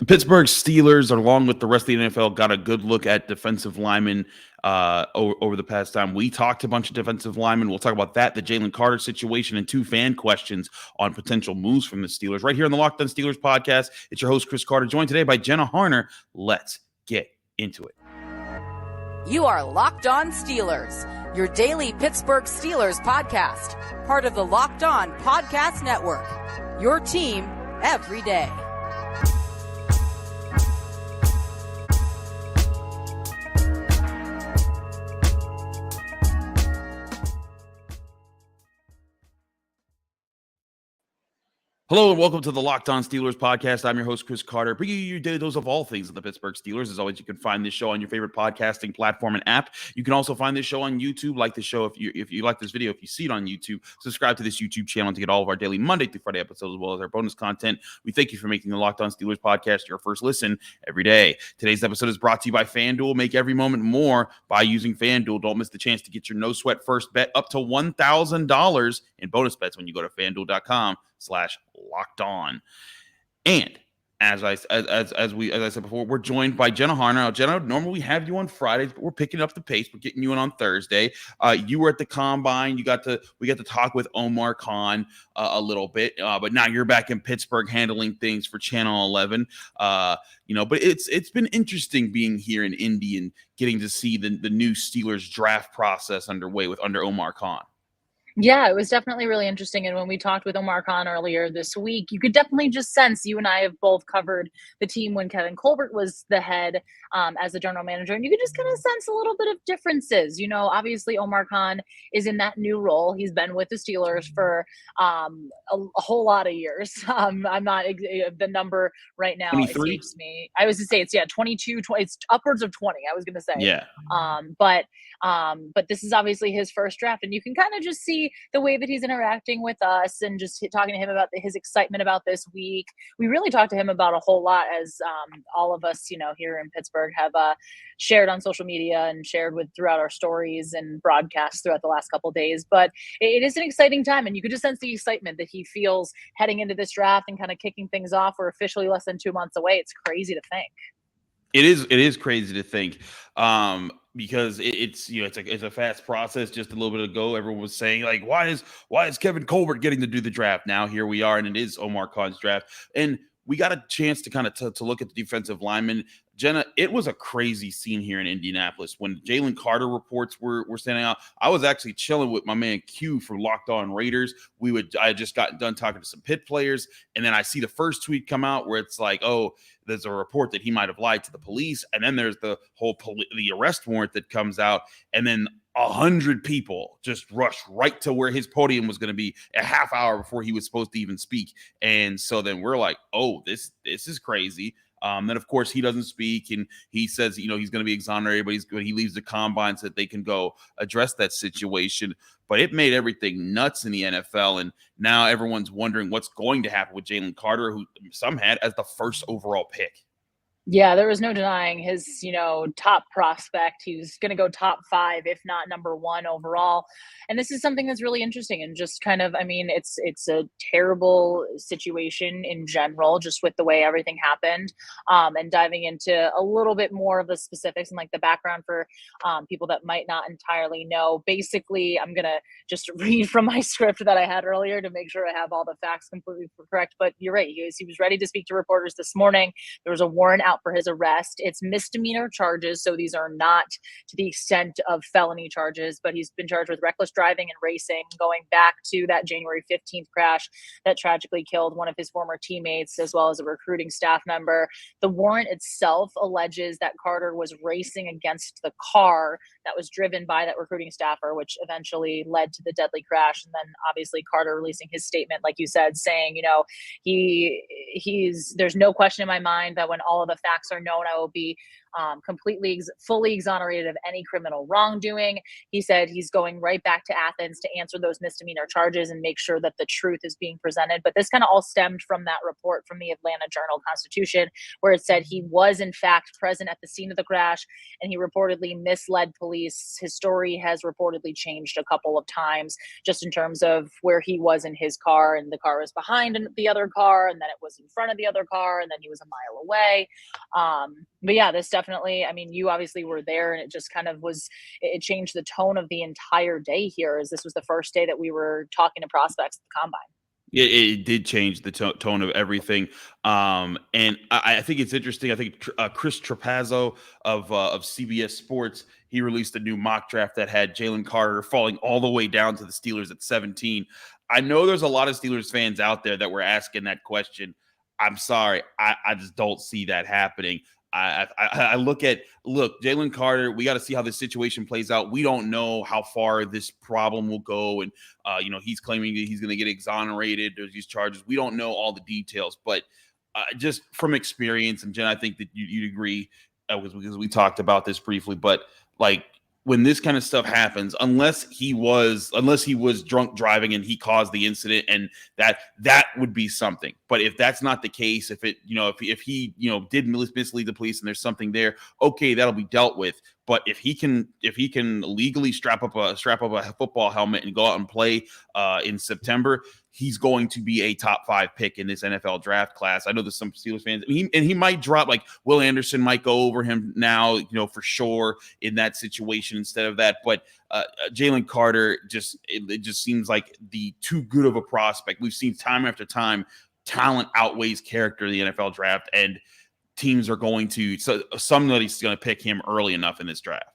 Pittsburgh Steelers, along with the rest of the NFL, got a good look at defensive linemen over the past time. We talked to a bunch of defensive linemen. We'll talk about that, the Jalen Carter situation, and 2 fan questions on potential moves from the Steelers right here on the Locked On Steelers podcast. It's your host, Chris Carter, joined today by Jenna Harner. Let's get into it. You are Locked On Steelers, your daily Pittsburgh Steelers podcast, part of the Locked On Podcast Network, your team every day. Hello and welcome to the Locked On Steelers podcast. I'm your host, Chris Carter, bringing you your daily dose of all things of the Pittsburgh Steelers. As always, you can find this show on your favorite podcasting platform and app. You can also find this show on YouTube. Like the show, if you like this video, if you see it on YouTube, subscribe to this YouTube channel to get all of our daily Monday through Friday episodes as well as our bonus content. We thank you for making the Locked On Steelers podcast your first listen every day. Today's episode is brought to you by FanDuel. Make every moment more by using FanDuel. Don't miss the chance to get your no sweat first bet up to $1,000 in bonus bets when you go to FanDuel.com/locked on. And as I said before, we're joined by Jenna Harner. Now, Jenna, normally we have you on Fridays, but we're picking up the pace. We're getting you in on Thursday. You were at the combine. We got to talk with Omar Khan a little bit, but now you're back in Pittsburgh handling things for Channel 11. But it's been interesting being here in Indy and getting to see the new Steelers draft process underway under Omar Khan. Yeah, it was definitely really interesting. And when we talked with Omar Khan earlier this week, you could definitely just sense, you and I have both covered the team when Kevin Colbert was the head as the general manager. And you could just kind of sense a little bit of differences. You know, obviously Omar Khan is in that new role. He's been with the Steelers for a whole lot of years. I'm not, the number right now 23? escapes me. I was to say it's 22, 20, it's upwards of 20, I was going to say. Yeah. But this is obviously his first draft, and you can kind of just see the way that he's interacting with us and just talking to him about his excitement about this week. We really talked to him about a whole lot, as all of us, here in Pittsburgh have shared on social media and shared throughout our stories and broadcasts throughout the last couple of days. But it is an exciting time, and you could just sense the excitement that he feels heading into this draft and kind of kicking things off. We're officially less than 2 months away. It's crazy to think. It is crazy to think, because it's a fast process. Just a little bit ago, everyone was saying, like, why is Kevin Colbert getting to do the draft? Now here we are, and it is Omar Khan's draft, and we got a chance to kind of to look at the defensive linemen. Jenna, it was a crazy scene here in Indianapolis when Jalen Carter reports were standing out. I was actually chilling with my man Q from Locked On Raiders. I had just gotten done talking to some Pitt players, and then I see the first tweet come out where it's like, oh, there's a report that he might have lied to the police, and then there's the whole the arrest warrant that comes out, and then 100 people just rushed right to where his podium was going to be a half hour before he was supposed to even speak. And so then we're like, oh, this is crazy. Then, of course, he doesn't speak, and he says, he's going to be exonerated, but he leaves the combine so that they can go address that situation. But it made everything nuts in the NFL, and now everyone's wondering what's going to happen with Jalen Carter, who some had as the first overall pick. Yeah, there was no denying his, top prospect. He was going to go top 5, if not number 1 overall. And this is something that's really interesting and just kind of, it's a terrible situation in general, just with the way everything happened. And diving into a little bit more of the specifics and like the background for people that might not entirely know. Basically, I'm going to just read from my script that I had earlier to make sure I have all the facts completely correct. But you're right. He was ready to speak to reporters this morning. There was a warrant out for his arrest. It's misdemeanor charges, so these are not to the extent of felony charges, but he's been charged with reckless driving and racing, going back to that January 15th crash that tragically killed one of his former teammates as well as a recruiting staff member. The warrant itself alleges that Carter was racing against the car that was driven by that recruiting staffer, which eventually led to the deadly crash. And then obviously Carter releasing his statement, like you said, saying, there's no question in my mind that when all of the facts are known, I will be fully exonerated of any criminal wrongdoing. He said he's going right back to Athens to answer those misdemeanor charges and make sure that the truth is being presented. But this kind of all stemmed from that report from the Atlanta Journal-Constitution, where it said he was in fact present at the scene of the crash and he reportedly misled police. His story has reportedly changed a couple of times just in terms of where he was in his car, and the car was behind the other car, and then it was in front of the other car, and then he was a mile away. But yeah, this definitely, I mean, you obviously were there, and it just kind of it changed the tone of the entire day here, as this was the first day that we were talking to prospects at the combine. It did change the tone of everything. And I think it's interesting. I think Chris Trapazzo of CBS Sports, he released a new mock draft that had Jalen Carter falling all the way down to the Steelers at 17. I know there's a lot of Steelers fans out there that were asking that question. I'm sorry. I just don't see that happening. I look, Jalen Carter, we got to see how this situation plays out. We don't know how far this problem will go. And, he's claiming that he's going to get exonerated. There's these charges. We don't know all the details, but just from experience, and Jen, I think that you'd agree because we talked about this briefly, but like when this kind of stuff happens, unless he was drunk driving and he caused the incident, and that would be something. But if that's not the case, if he did mislead the police and there's something there, okay, that'll be dealt with. But if he can legally strap up a football helmet and go out and play in September, he's going to be a top 5 pick in this NFL draft class. I know there's some Steelers fans, and he might drop, like Will Anderson might go over him now, for sure in that situation instead of that. But Jalen Carter it just seems like the too good of a prospect. We've seen time after time, talent outweighs character in the NFL draft, and teams are somebody's going to pick him early enough in this draft.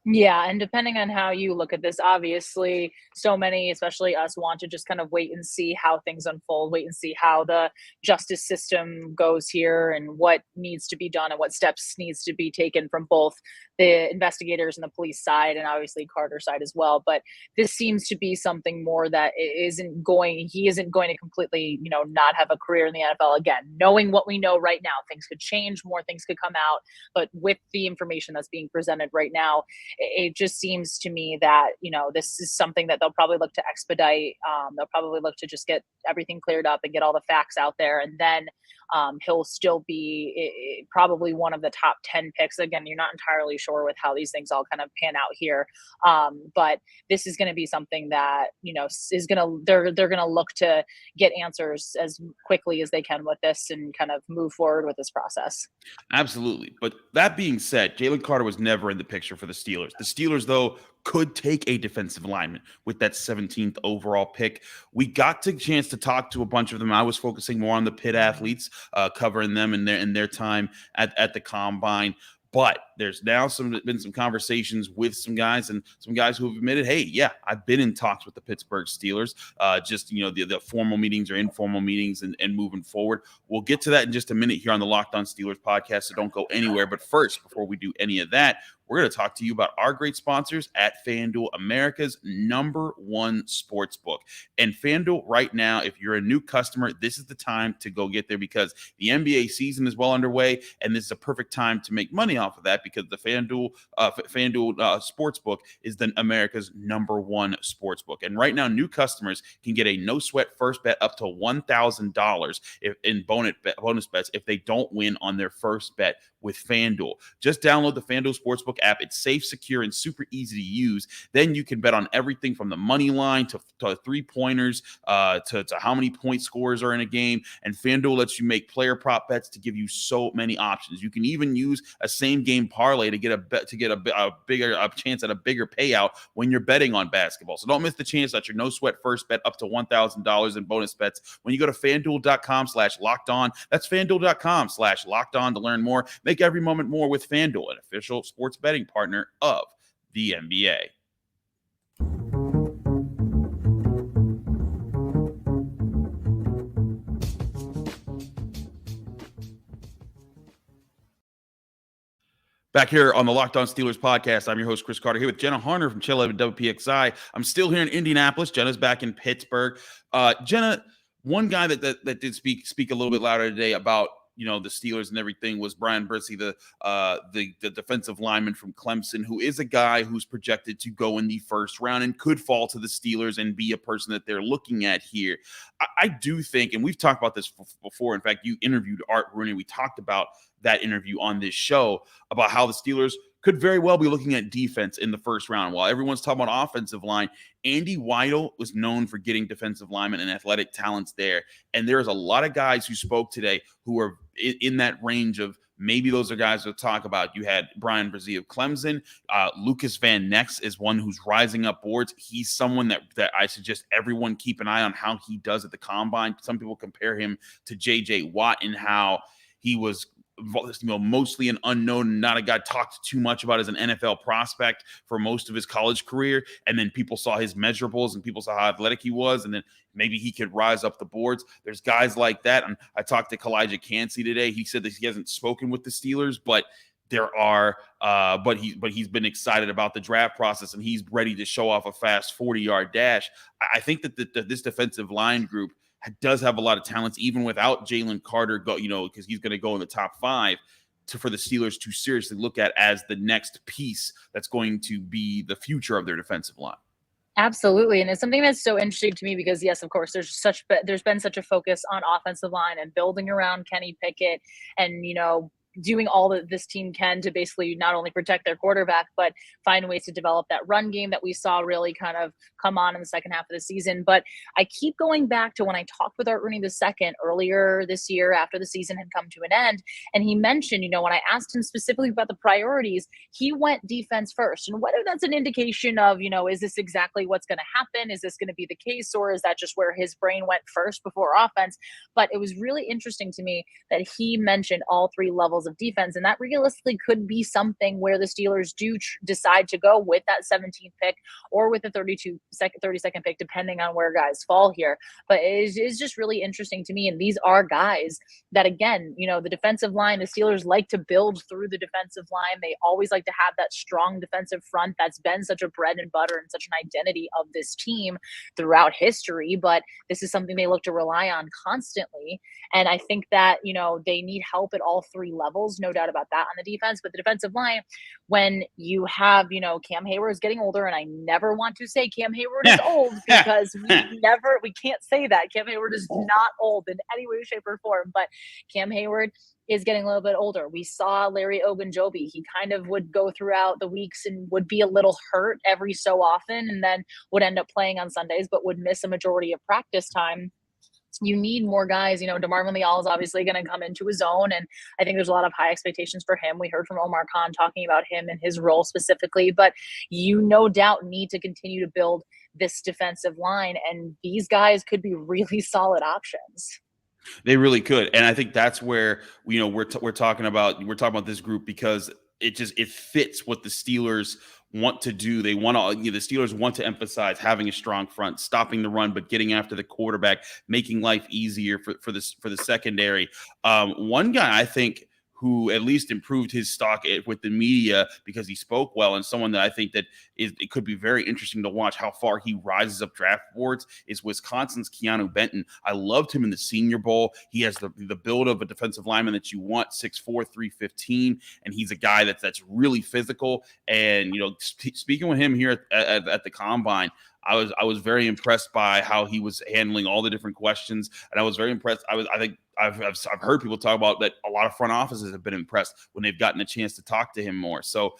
Yeah, and depending on how you look at this, obviously, so many, especially us, want to just kind of wait and see how things unfold, wait and see how the justice system goes here and what needs to be done and what steps needs to be taken from both the investigators and the police side, and obviously Carter's side as well. But this seems to be something more that he isn't going to completely, not have a career in the NFL again. Knowing what we know right now, things could change, more things could come out, but with the information that's being presented right now, it just seems to me that, this is something that they'll probably look to expedite. They'll probably look to just get everything cleared up and get all the facts out there. And then he'll still be probably one of the top 10 picks. Again, you're not entirely sure with how these things all kind of pan out here. But this is going to be something that, they're going to look to get answers as quickly as they can with this and kind of move forward with this process. Absolutely. But that being said, Jalen Carter was never in the picture for the Steelers. The Steelers, though, could take a defensive lineman with that 17th overall pick. We got the chance to talk to a bunch of them. I was focusing more on the Pitt athletes, covering them in their time at the combine. But there's now been some conversations with some guys who have admitted, hey, yeah, I've been in talks with the Pittsburgh Steelers, the formal meetings or informal meetings and moving forward. We'll get to that in just a minute here on the Locked On Steelers podcast, so don't go anywhere. But first, before we do any of that, we're going to talk to you about our great sponsors at FanDuel, America's #1 sportsbook. And FanDuel right now, if you're a new customer, this is the time to go get there because the NBA season is well underway, and this is a perfect time to make money off of that because the FanDuel sportsbook is America's #1 sportsbook. And right now, new customers can get a no-sweat first bet up to $1,000 in bonus bets if they don't win on their first bet with FanDuel. Just download the FanDuel Sportsbook app. It's safe, secure, and super easy to use. Then you can bet on everything from the money line to three-pointers to how many point scores are in a game. And FanDuel lets you make player prop bets to give you so many options. You can even use a same-game parlay to get a bigger chance at a bigger payout when you're betting on basketball. So don't miss the chance at your no-sweat first bet up to $1,000 in bonus bets when you go to FanDuel.com/lockedon. That's FanDuel.com/lockedon to learn more. Make every moment more with FanDuel, an official sports betting partner of the NBA. Back here on the Locked On Steelers podcast, I'm your host, Chris Carter, here with Jenna Harner from Chill 11 WPXI. I'm still here in Indianapolis. Jenna's back in Pittsburgh. Jenna, one guy that did speak a little bit louder today about the Steelers and everything was Bryan Bresee, the defensive lineman from Clemson, who is a guy who's projected to go in the first round and could fall to the Steelers and be a person that they're looking at here. I do think, and we've talked about this before. In fact, you interviewed Art Rooney. We talked about that interview on this show about how the Steelers could very well be looking at defense in the first round. While everyone's talking about offensive line, Andy Weidel was known for getting defensive linemen and athletic talents there. And there's a lot of guys who spoke today who are in that range of maybe those are guys we'll talk about. You had Bryan Bresee of Clemson. Lucas Van Ness is one who's rising up boards. He's someone that I suggest everyone keep an eye on how he does at the combine. Some people compare him to J.J. Watt in how he was mostly an unknown, not a guy talked too much about as an NFL prospect for most of his college career. And then people saw his measurables and people saw how athletic he was. And then maybe he could rise up the boards. There's guys like that. And I talked to Calijah Cancey today. He said that he hasn't spoken with the Steelers, but there are, but he's been excited about the draft process and he's ready to show off a fast 40-yard dash. I think that this defensive line group does have a lot of talents, even without Jalen Carter, because he's going to go in the top 5 for the Steelers to seriously look at as the next piece that's going to be the future of their defensive line. Absolutely. And it's something that's so interesting to me because, yes, of course, there's been such a focus on offensive line and building around Kenny Pickett and, doing all that this team can to basically not only protect their quarterback, but find ways to develop that run game that we saw really kind of come on in the second half of the season. But I keep going back to when I talked with Art Rooney II earlier this year after the season had come to an end. And he mentioned, when I asked him specifically about the priorities, he went defense first. And whether that's an indication of, is this exactly what's going to happen? Is this going to be the case? Or is that just where his brain went first before offense? But it was really interesting to me that he mentioned all 3 levels of defense, and that realistically could be something where the Steelers do decide to go with that 17th pick or with the 32nd pick, depending on where guys fall here. But it is just really interesting to me, and these are guys that, again, the defensive line, the Steelers like to build through the defensive line. They always like to have that strong defensive front that's been such a bread and butter and such an identity of this team throughout history, but this is something they look to rely on constantly. And I think that, they need help at all 3 levels. No doubt about that on the defense, but the defensive line, when you have, Cam Hayward is getting older, and I never want to say Cam Hayward is old because we can't say that. Cam Hayward is not old in any way, shape, or form, but Cam Hayward is getting a little bit older. We saw Larry Ogunjobi. He kind of would go throughout the weeks and would be a little hurt every so often and then would end up playing on Sundays, but would miss a majority of practice time. You need more guys. DeMarvin Leal is obviously going to come into his own, and I think there's a lot of high expectations for him. We heard from Omar Khan talking about him and his role specifically, but you no doubt need to continue to build this defensive line, and these guys could be really solid options. They really could, and I think that's where we're talking about this group because it fits what the Steelers want to do. They want to, the Steelers want to emphasize having a strong front, stopping the run, but getting after the quarterback, making life easier for the secondary. One guy I think who at least improved his stock with the media because he spoke well, and someone that I think that it could be very interesting to watch how far he rises up draft boards is Wisconsin's Keeanu Benton. I loved him in the Senior Bowl. He has the build of a defensive lineman that you want, 6'4", 315, and he's a guy that's really physical. And speaking with him here at the Combine, I was very impressed by how he was handling all the different questions, and I was very impressed. I think I've heard people talk about that. A lot of front offices have been impressed when they've gotten a chance to talk to him more. So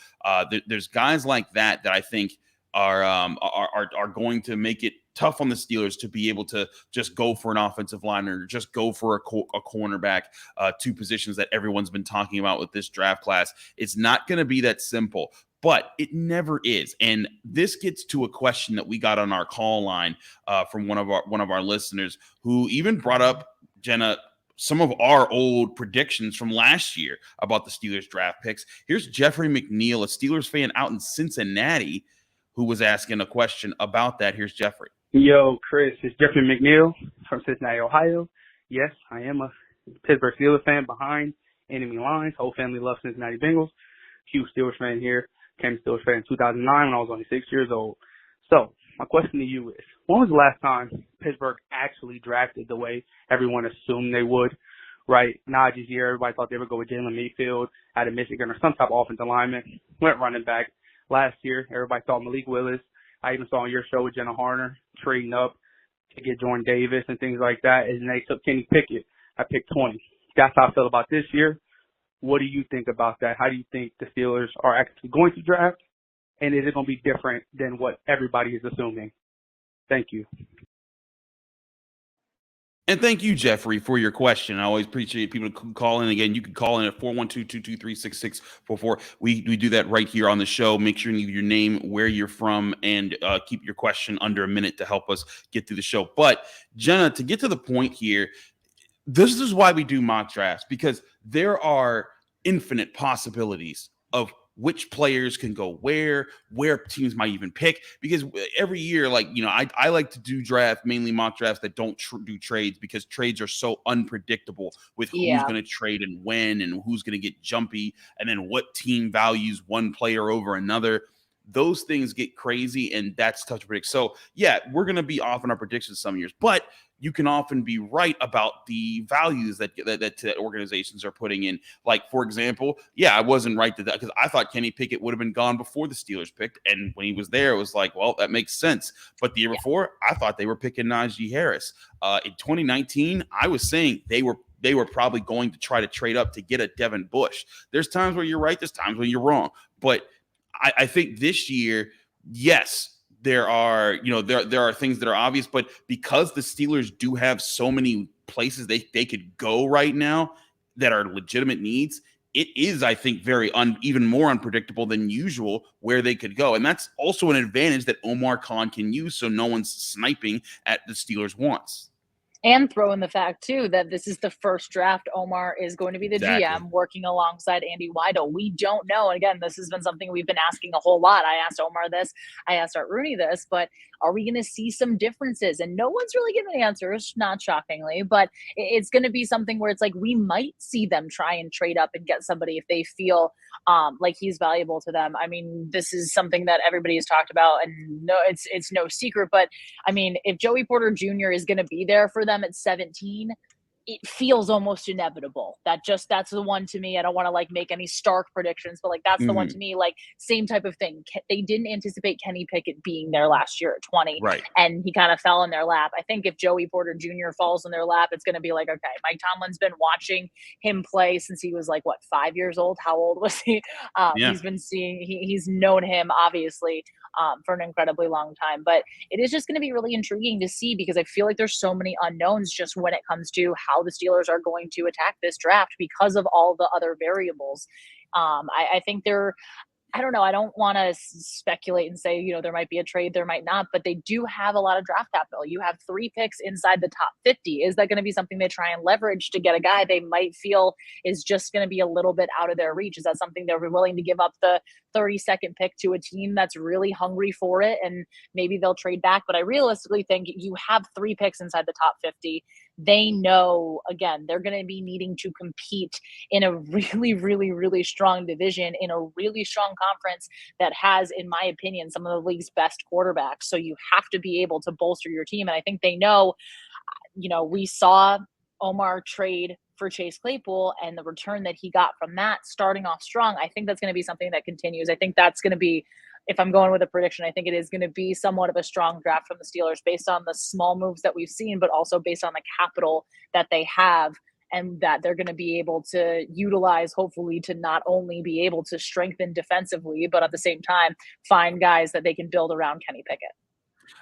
there's guys like that I think are going to make it tough on the Steelers to be able to just go for an offensive lineman or just go for a cornerback, 2 positions that everyone's been talking about with this draft class. It's not going to be that simple. But it never is. And this gets to a question that we got on our call line from one of our listeners who even brought up, Jenna, some of our old predictions from last year about the Steelers draft picks. Here's Jeffrey McNeil, a Steelers fan out in Cincinnati, who was asking a question about that. Here's Jeffrey. Yo, Chris, it's Jeffrey McNeil from Cincinnati, Ohio. Yes, I am a Pittsburgh Steelers fan behind enemy lines. Whole family loves Cincinnati Bengals. Huge Steelers fan here. Came to Steelers fan in 2009 when I was only 6 years old. So my question to you is, when was the last time Pittsburgh actually drafted the way everyone assumed they would? right? Najee's year, everybody thought they would go with Jalen Mayfield out of Michigan or some type of offensive lineman. Went running back. Last year, everybody thought Malik Willis. I even saw on your show with Jenna Harner trading up to get Jordan Davis and things like that. And they took Kenny Pickett. I picked 20. That's how I feel about this year. What do you think about that? How do you think the Steelers are actually going to draft? And is it going to be different than what everybody is assuming? Thank you. And thank you, Jeffrey, for your question. I always appreciate people calling. Again, you can call in at 412-223-6644. We do that right here on the show. Make sure you leave your name, where you're from, and keep your question under a minute to help us get through the show. But, Jenna, to get to the point here, this is why we do mock drafts, because there are infinite possibilities of which players can go where teams might even pick, because every year, I like to do mainly mock drafts that don't do trades, because trades are so unpredictable with who's going to trade and when, and who's going to get jumpy, and then what team values one player over another. Those things get crazy, and that's tough to predict. So, yeah, we're going to be off on our predictions some years, but you can often be right about the values that organizations are putting in. Like, for example, I wasn't right to that, because I thought Kenny Pickett would have been gone before the Steelers picked, and when he was there, it was like, well, that makes sense. But the year before, I thought they were picking Najee Harris. In 2019, I was saying they were probably going to try to trade up to get a Devin Bush. There's times where you're right, there's times when you're wrong. But I think this year, yes, there are things that are obvious, but because the Steelers do have so many places they could go right now that are legitimate needs, it is, I think, even more unpredictable than usual where they could go. And that's also an advantage that Omar Khan can use, so no one's sniping at the Steelers' wants. And throw in the fact, too, that this is the first draft. Omar is going to be the GM working alongside Andy Weidel. We don't know. And again, this has been something we've been asking a whole lot. I asked Omar this. I asked Art Rooney this. But are we going to see some differences? And no one's really given answers, not shockingly. But it's going to be something where it's like we might see them try and trade up and get somebody if they feel like he's valuable to them. I mean, this is something that everybody has talked about. And no, it's no secret. But, I mean, if Joey Porter Jr. is going to be there for them at 17, it feels almost inevitable. That's the one to me. I don't want to make any stark predictions, but that's the one to me, same type of thing. They didn't anticipate Kenny Pickett being there last year at 20, right? And he kind of fell in their lap. I think if Joey Porter Jr. falls in their lap, it's going to be like, okay, Mike Tomlin's been watching him play since he was 5 years old. How old was he? He's been he's known him obviously for an incredibly long time, but it is just going to be really intriguing to see, because I feel like there's so many unknowns just when it comes to how the Steelers are going to attack this draft because of all the other variables. I think I don't know. I don't want to speculate and say, there might be a trade, there might not, but they do have a lot of draft capital. You have 3 picks inside the top 50. Is that going to be something they try and leverage to get a guy they might feel is just going to be a little bit out of their reach? Is that something they're willing to give up the 32nd pick to a team that's really hungry for it, and maybe they'll trade back? But I realistically think you have 3 picks inside the top 50. They know, again, they're going to be needing to compete in a really, really, really strong division, in a really strong conference that has, in my opinion, some of the league's best quarterbacks. So you have to be able to bolster your team. And I think they know, we saw Omar trade for Chase Claypool and the return that he got from that starting off strong. I think that's going to be something that continues. I think that's going to be, if I'm going with a prediction, I think it is going to be somewhat of a strong draft from the Steelers based on the small moves that we've seen, but also based on the capital that they have and that they're going to be able to utilize, hopefully, to not only be able to strengthen defensively, but at the same time, find guys that they can build around Kenny Pickett.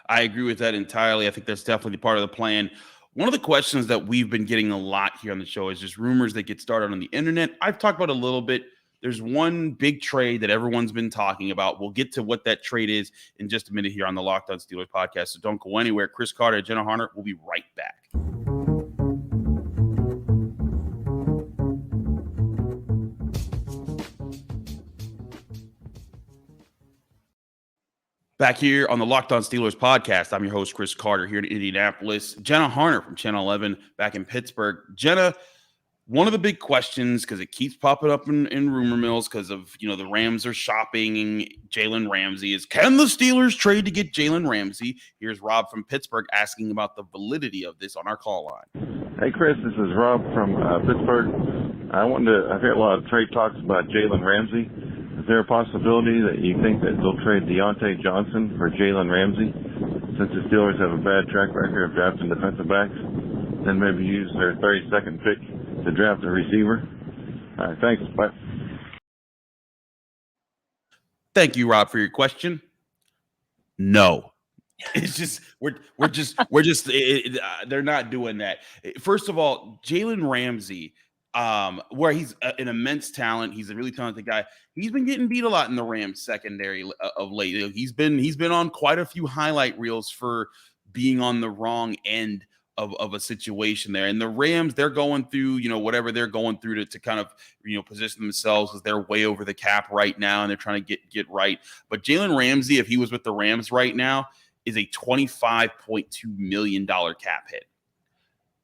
I agree with that entirely. I think that's definitely part of the plan. One of the questions that we've been getting a lot here on the show is just rumors that get started on the internet. I've talked about it a little bit. There's one big trade that everyone's been talking about. We'll get to what that trade is in just a minute here on the Locked On Steelers podcast, so don't go anywhere. Chris Carter, Jenna Harner, we'll be right back. Back here on the Locked On Steelers podcast, I'm your host, Chris Carter, here in Indianapolis. Jenna Harner from Channel 11 back in Pittsburgh. Jenna, one of the big questions, because it keeps popping up in rumor mills because of, the Rams are shopping Jalen Ramsey, is can the Steelers trade to get Jalen Ramsey? Here's Rob from Pittsburgh asking about the validity of this on our call line. Hey, Chris, this is Rob from Pittsburgh. I've heard a lot of trade talks about Jalen Ramsey. Is there a possibility that you think that they'll trade Deontay Johnson for Jalen Ramsey, since the Steelers have a bad track record of drafting defensive backs? Then maybe use their 32nd pick to draft a receiver. All right, thanks. Bye. Thank you, Rob, for your question. No. It's just they're not doing that. First of all, Jalen Ramsey, where he's an immense talent, he's a really talented guy. He's been getting beat a lot in the Rams secondary of late. He's been on quite a few highlight reels for being on the wrong end of a situation there. And the Rams, they're going through, whatever they're going through to kind of, position themselves as they're way over the cap right now, and they're trying to get right. But Jalen Ramsey, if he was with the Rams right now, is a $25.2 million cap hit.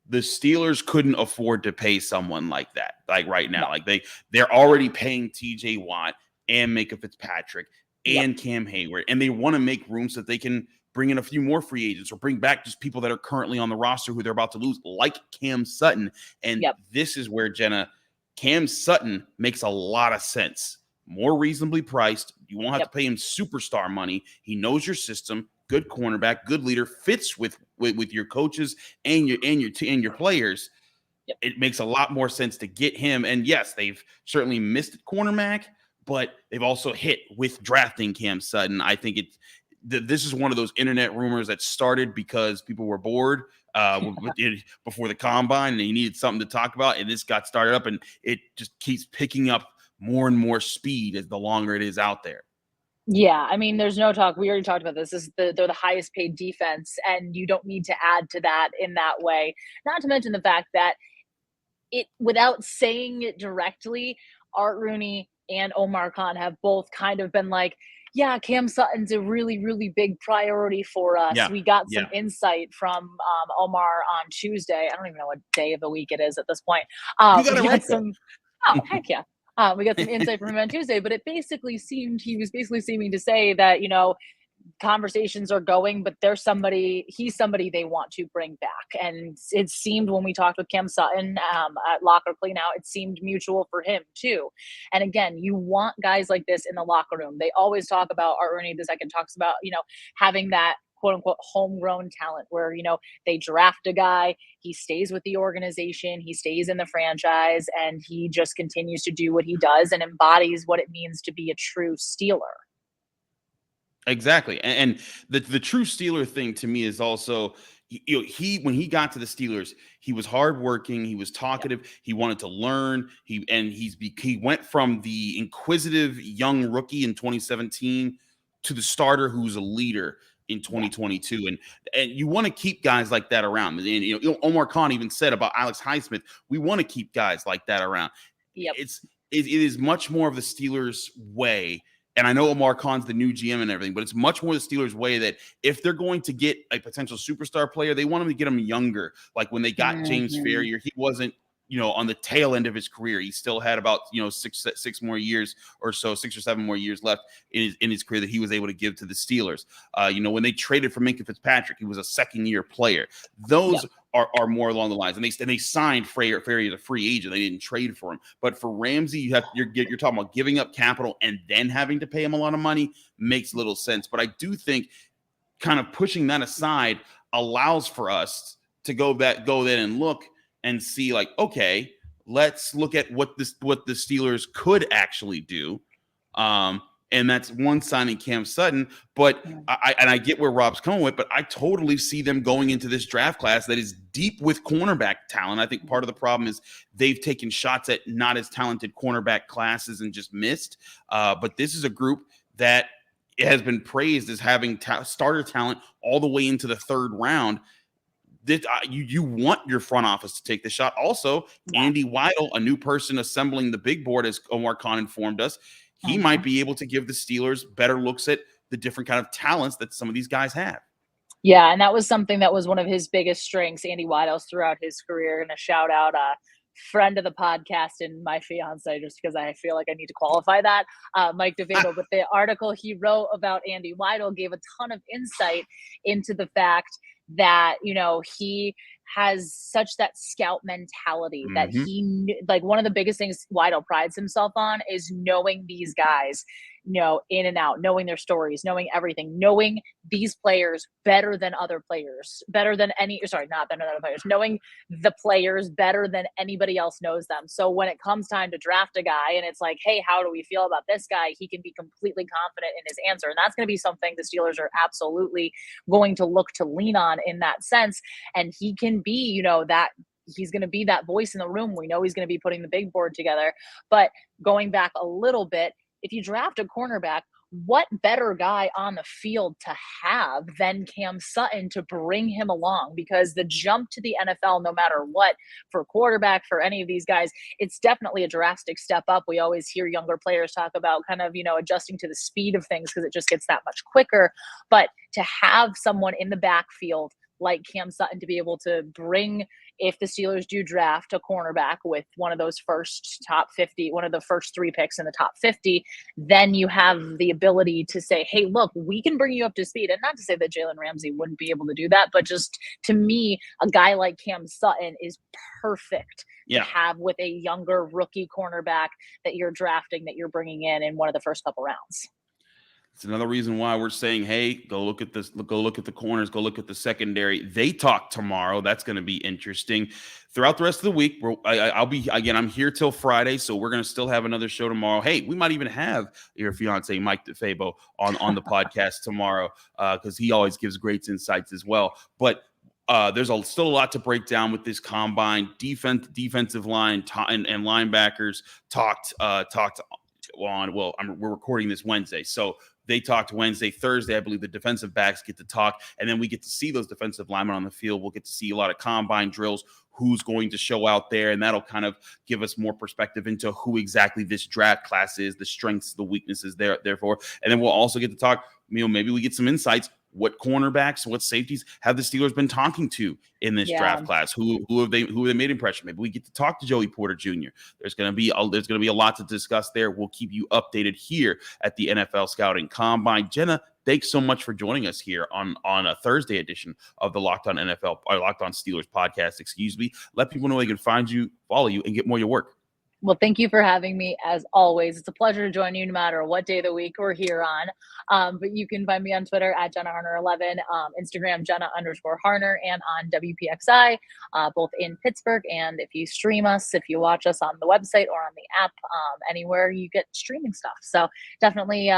The Steelers couldn't afford to pay someone like that, like right now. Like they're already paying TJ Watt and Micah Fitzpatrick and Cam Hayward, and they want to make room so that they can bring in a few more free agents or bring back just people that are currently on the roster who they're about to lose, like Cam Sutton. And this is where, Jenna, Cam Sutton makes a lot of sense. More reasonably priced. You won't have to pay him superstar money. He knows your system. Good cornerback, good leader, fits with your coaches and your players. It makes a lot more sense to get him. And yes, they've certainly missed cornerback, but they've also hit with drafting Cam Sutton. I think this is one of those internet rumors that started because people were bored before the combine and they needed something to talk about, and this got started up, and it just keeps picking up more and more speed as the longer it is out there. Yeah, I mean, there's no talk. We already talked about this. They're the highest paid defense, and you don't need to add to that in that way. Not to mention the fact that without saying it directly, Art Rooney and Omar Khan have both kind of been like, yeah, Cam Sutton's a really, really big priority for us. Yeah, we got some insight from Omar on Tuesday. I don't even know what day of the week it is at this point. You got oh, heck yeah. We got some insight from him on Tuesday, but he was basically seeming to say that, conversations are going, but he's somebody they want to bring back. And it seemed when we talked with Cam Sutton at Locker Clean Out, it seemed mutual for him too. And again, you want guys like this in the locker room. They always talk about, Art Rooney II talks about, having that quote unquote homegrown talent where, they draft a guy, he stays with the organization, he stays in the franchise, and he just continues to do what he does and embodies what it means to be a true Steeler. Exactly. And the true Steeler thing to me is also, when he got to the Steelers, he was hardworking, he was talkative, he wanted to learn, he went from the inquisitive young rookie in 2017 to the starter who's a leader in 2022. And you want to keep guys like that around. And Omar Khan even said about Alex Highsmith, we want to keep guys like that around. It is much more of the Steelers way. And I know Omar Khan's the new GM and everything, but it's much more the Steelers way that if they're going to get a potential superstar player, they want them to get him younger. Like when they got James Ferrier, he wasn't, on the tail end of his career. He still had about, 6 more years or so, 6 or 7 more years left in his career that he was able to give to the Steelers. When they traded for Micah Fitzpatrick, he was a second-year player. Those are more along the lines. And they signed Ferrier as a free agent. They didn't trade for him. But for Ramsey, you're talking about giving up capital and then having to pay him a lot of money makes little sense. But I do think kind of pushing that aside allows for us to go then and look and see, like, okay, let's look at what the Steelers could actually do. And that's one signing Cam Sutton. But I get where Rob's coming with, but I totally see them going into this draft class that is deep with cornerback talent. I think part of the problem is they've taken shots at not as talented cornerback classes and just missed. But this is a group that has been praised as having starter talent all the way into the third round. You want your front office to take the shot. Also, Andy Weidel, a new person assembling the big board, as Omar Khan informed us, he might be able to give the Steelers better looks at the different kind of talents that some of these guys have. Yeah, and that was something that was one of his biggest strengths, Andy Weidel, throughout his career. And a shout out friend of the podcast and my fiance, just because I feel like I need to qualify that, Mike DeFabo, but the article he wrote about Andy Weidel gave a ton of insight into the fact that, he has such that scout mentality that like one of the biggest things Weidel prides himself on is knowing these guys, in and out, knowing their stories, knowing everything, knowing these players better than other players, knowing the players better than anybody else knows them. So when it comes time to draft a guy and it's like, hey, how do we feel about this guy? He can be completely confident in his answer. And that's going to be something the Steelers are absolutely going to look to lean on in that sense. And he can be, that he's going to be that voice in the room. We know he's going to be putting the big board together. But going back a little bit, if you draft a cornerback, what better guy on the field to have than Cam Sutton to bring him along? Because the jump to the NFL, no matter what, for quarterback, for any of these guys, it's definitely a drastic step up. We always hear younger players talk about kind of, adjusting to the speed of things because it just gets that much quicker. But to have someone in the backfield like Cam Sutton to be able to bring, if the Steelers do draft a cornerback with one of those first top 50, one of the first 3 picks in the top 50, then you have the ability to say, hey, look, we can bring you up to speed. And not to say that Jalen Ramsey wouldn't be able to do that, but just to me, a guy like Cam Sutton is perfect to have with a younger rookie cornerback that you're drafting, that you're bringing in one of the first couple rounds. It's another reason why we're saying, hey, go look at this, go look at the corners, go look at the secondary. They talk tomorrow. That's going to be interesting. Throughout the rest of the week, I'm here till Friday, so we're going to still have another show tomorrow. Hey, we might even have your fiance, Mike DeFabo, on the podcast tomorrow because he always gives great insights as well. But there's still a lot to break down with this combine. Defensive line and linebackers talked on. Well, we're recording this Wednesday, so they talked Wednesday. Thursday, I believe the defensive backs get to talk, and then we get to see those defensive linemen on the field. We'll get to see a lot of combine drills, who's going to show out there, and that'll kind of give us more perspective into who exactly this draft class is, the strengths, the weaknesses therefore. And then we'll also get to talk, maybe we get some insights. What cornerbacks, what safeties have the Steelers been talking to in this draft class? Who have they made impression? Maybe we get to talk to Joey Porter Jr. There's going to be a lot to discuss there. We'll keep you updated here at the NFL Scouting Combine. Jenna, thanks so much for joining us here on a Thursday edition of the Locked On Steelers podcast. Let people know they can find you, follow you, and get more of your work. Well, thank you for having me as always. It's a pleasure to join you no matter what day of the week we're here on. But you can find me on Twitter at JennaHarner11, Instagram Jenna_Harner, and on WPXI, both in Pittsburgh. And if you stream us, if you watch us on the website or on the app, anywhere you get streaming stuff. So definitely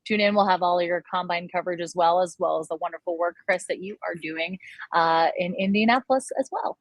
tune in. We'll have all your combine coverage as well as the wonderful work, Chris, that you are doing in Indianapolis as well.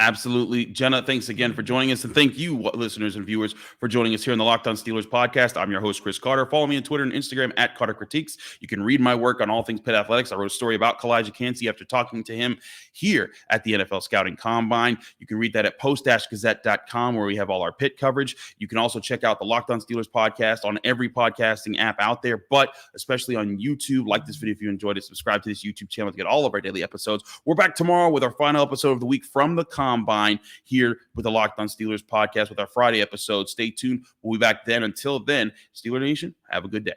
Absolutely. Jenna, thanks again for joining us. And thank you, listeners and viewers, for joining us here on the Locked On Steelers podcast. I'm your host, Chris Carter. Follow me on Twitter and Instagram at Carter Critiques. You can read my work on all things Pitt athletics. I wrote a story about Calijah Cancey after talking to him here at the NFL Scouting Combine. You can read that at post-gazette.com, where we have all our Pitt coverage. You can also check out the Locked On Steelers podcast on every podcasting app out there, but especially on YouTube. Like this video if you enjoyed it. Subscribe to this YouTube channel to get all of our daily episodes. We're back tomorrow with our final episode of the week from the Combine here with the Locked On Steelers podcast with our Friday episode. Stay tuned. We'll be back then. Until then, Steeler Nation, have a good day.